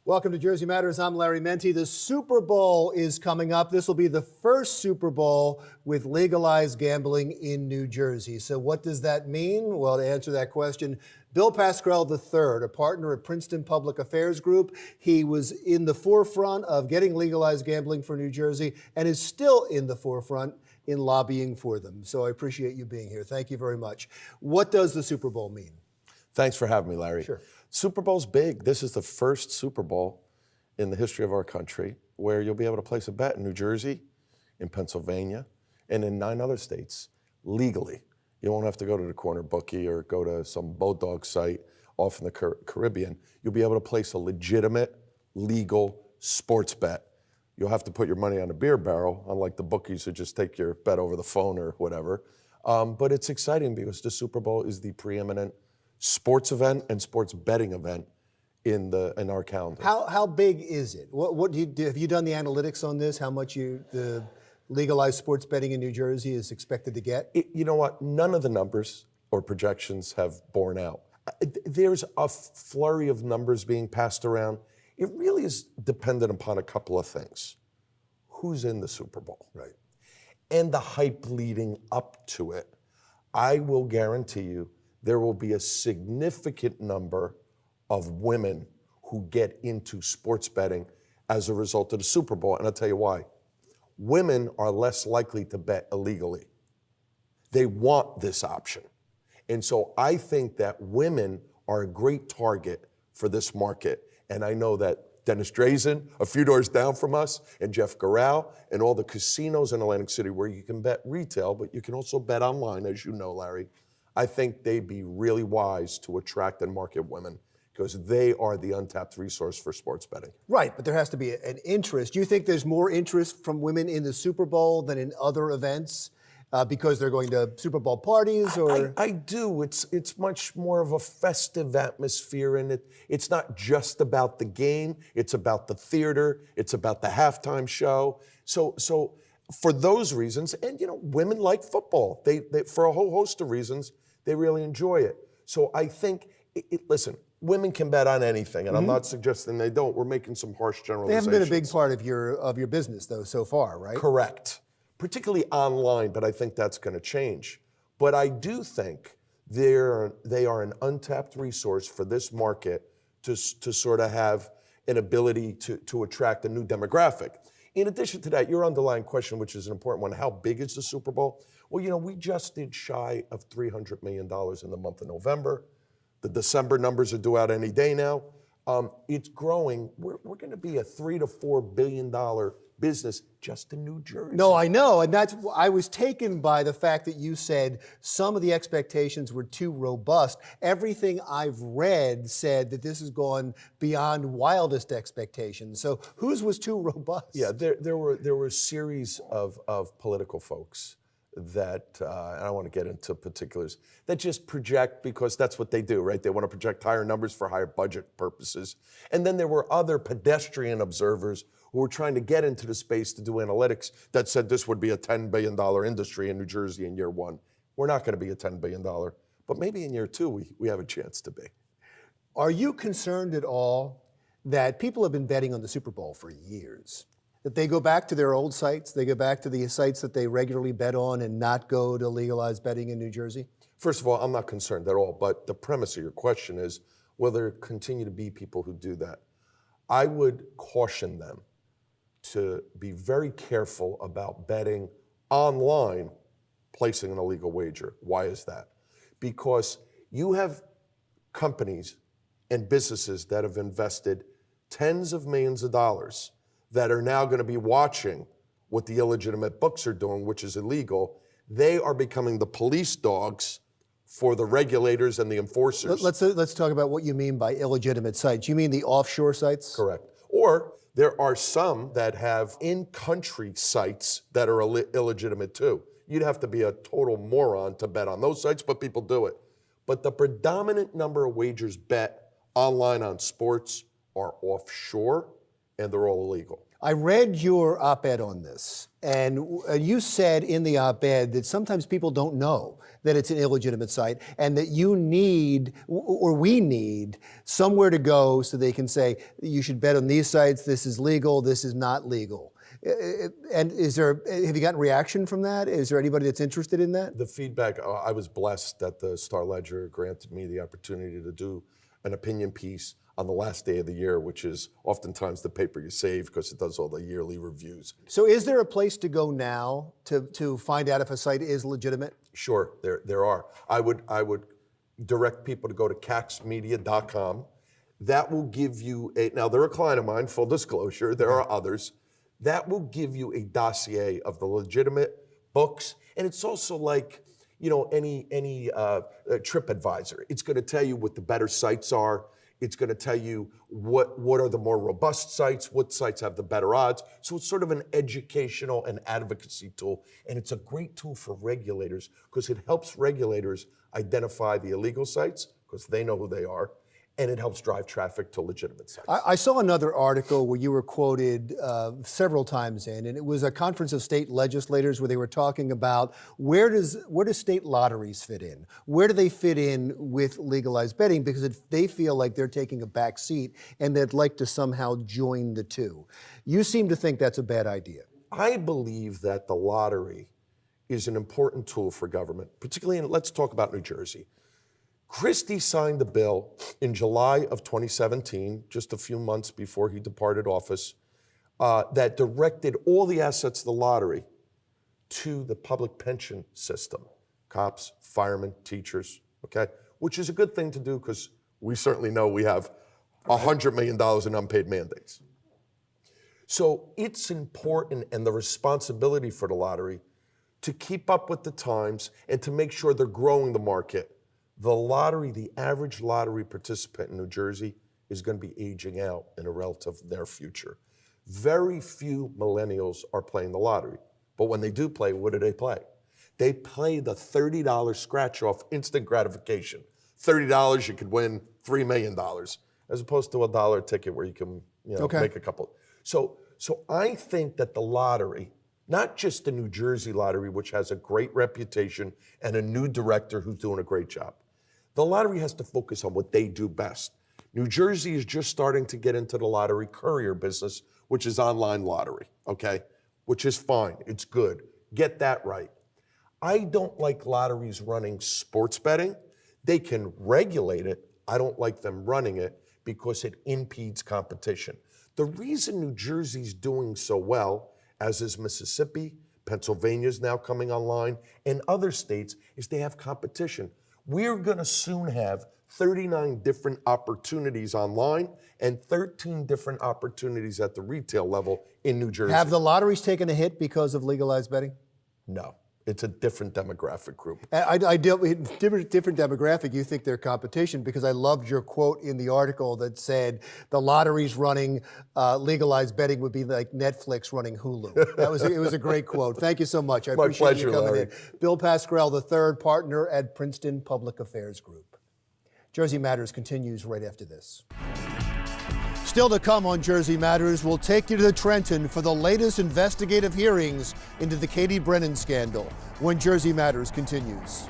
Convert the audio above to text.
Welcome to Jersey Matters. I'm Larry Menti. The Super Bowl is coming up. This will be the first Super Bowl with legalized gambling in New Jersey. So what does that mean? Well, to answer that question, Bill Pascrell III, a partner at Princeton Public Affairs Group, he was in the forefront of getting legalized gambling for New Jersey and is still in the forefront in lobbying for them. So I appreciate you being here. Thank you very much. What does the Super Bowl mean? Thanks for having me, Larry. Sure. Super Bowl's big. This is the first Super Bowl in the history of our country where you'll be able to place a bet in New Jersey, in Pennsylvania, and in 9 other states legally. You won't have to go to the corner bookie or go to some Bodog site off in the Caribbean. You'll be able to place a legitimate, legal sports bet. You'll have to put your money on a beer barrel, unlike the bookies who just take your bet over the phone or whatever. But it's exciting because the Super Bowl is the preeminent sports event and sports betting event in our calendar. How big is it? What do you do? Have you done the analytics on this? How much the legalized sports betting in New Jersey is expected to get? You know what? None of the numbers or projections have borne out. There's a flurry of numbers being passed around. It really is dependent upon a couple of things. Who's in the Super Bowl? Right. And the hype leading up to it. I will guarantee you there will be a significant number of women who get into sports betting as a result of the Super Bowl, and I'll tell you why. Women are less likely to bet illegally. They want this option. And so I think that women are a great target for this market. And I know that Dennis Drazen, a few doors down from us, and Jeff Garral, and all the casinos in Atlantic City where you can bet retail, but you can also bet online, as you know, Larry. I think they'd be really wise to attract and market women because they are the untapped resource for sports betting. Right, but there has to be an interest. Do you think there's more interest from women in the Super Bowl than in other events because they're going to Super Bowl parties? Or I do. It's much more of a festive atmosphere, and it's not just about the game. It's about the theater. It's about the halftime show. So for those reasons, and women like football. They for a whole host of reasons, they really enjoy it. So I think, listen, women can bet on anything, and I'm not suggesting they don't. We're making some harsh generalizations. They haven't been a big part of your business, though, so far, right? Correct. Particularly online, but I think that's going to change. But I do think they are an untapped resource for this market to sort of have an ability to attract a new demographic. In addition to that, your underlying question, which is an important one, how big is the Super Bowl? Well, we just did shy of $300 million in the month of November. The December numbers are due out any day now. It's growing. We're going to be a $3 to $4 billion business just in New Jersey. No, I know, and I was taken by the fact that you said some of the expectations were too robust. Everything I've read said that this has gone beyond wildest expectations. So whose was too robust? Yeah, there were a series of political folks that, and I don't want to get into particulars, that just project because that's what they do, right? They want to project higher numbers for higher budget purposes. And then there were other pedestrian observers who were trying to get into the space to do analytics that said this would be a $10 billion industry in New Jersey in year 1. We're not going to be a $10 billion, but maybe in year 2 we have a chance to be. Are you concerned at all that people have been betting on the Super Bowl for years? That they go back to their old sites, they go back to the sites that they regularly bet on and not go to legalized betting in New Jersey? First of all, I'm not concerned at all, but the premise of your question is, will there continue to be people who do that? I would caution them to be very careful about betting online, placing an illegal wager. Why is that? Because you have companies and businesses that have invested tens of millions of dollars that are now going to be watching what the illegitimate books are doing, which is illegal. They are becoming the police dogs for the regulators and the enforcers. Let's talk about what you mean by illegitimate sites. You mean the offshore sites? Correct. Or there are some that have in-country sites that are illegitimate too. You'd have to be a total moron to bet on those sites, but people do it. But the predominant number of wagers bet online on sports are offshore, and they're all illegal. I read your op-ed on this, and you said in the op-ed that sometimes people don't know that it's an illegitimate site, and that you need, or we need, somewhere to go so they can say, you should bet on these sites, this is legal, this is not legal. And have you gotten reaction from that? Is there anybody that's interested in that? The feedback, I was blessed that the Star-Ledger granted me the opportunity to do an opinion piece on the last day of the year, which is oftentimes the paper you save because it does all the yearly reviews. So is there a place to go now to find out if a site is legitimate? Sure, there are. I would direct people to go to caxmedia.com. That will give you now they're a client of mine, full disclosure, there are others. That will give you a dossier of the legitimate books. And it's also like, any TripAdvisor. It's gonna tell you what the better sites are. It's going to tell you what are the more robust sites, what sites have the better odds. So it's sort of an educational and advocacy tool. And it's a great tool for regulators because it helps regulators identify the illegal sites because they know who they are. And it helps drive traffic to legitimate sites. I saw another article where you were quoted several times in, and it was a conference of state legislators where they were talking about where do state lotteries fit in? Where do they fit in with legalized betting? Because they feel like they're taking a back seat and they'd like to somehow join the two. You seem to think that's a bad idea. I believe that the lottery is an important tool for government, particularly let's talk about New Jersey. Christie signed the bill in July of 2017, just a few months before he departed office, that directed all the assets of the lottery to the public pension system, cops, firemen, teachers, okay? Which is a good thing to do because we certainly know we have $100 million in unpaid mandates. So it's important and the responsibility for the lottery to keep up with the times and to make sure they're growing the market. The lottery, the average lottery participant in New Jersey is going to be aging out in a relative near future. Very few millennials are playing the lottery. But when they do play, what do they play? They play the $30 scratch-off instant gratification. $30, you could win $3 million, as opposed to a $1 ticket where you can make a couple. So I think that the lottery, not just the New Jersey lottery, which has a great reputation and a new director who's doing a great job. The lottery has to focus on what they do best. New Jersey is just starting to get into the lottery courier business, which is online lottery, okay? Which is fine, it's good. Get that right. I don't like lotteries running sports betting. They can regulate it. I don't like them running it because it impedes competition. The reason New Jersey's doing so well, as is Mississippi, Pennsylvania's now coming online, and other states, is they have competition. We're gonna soon have 39 different opportunities online and 13 different opportunities at the retail level in New Jersey. Have the lotteries taken a hit because of legalized betting? No, it's a different demographic group. Different demographic, you think they're competition, because I loved your quote in the article that said the lotteries running legalized betting would be like Netflix running Hulu. It was a great quote. Thank you so much. I appreciate you coming in. Bill Pascrell III, partner at Princeton Public Affairs Group. Jersey Matters continues right after this. Still to come on Jersey Matters, we'll take you to the Trenton for the latest investigative hearings into the Katie Brennan scandal when Jersey Matters continues.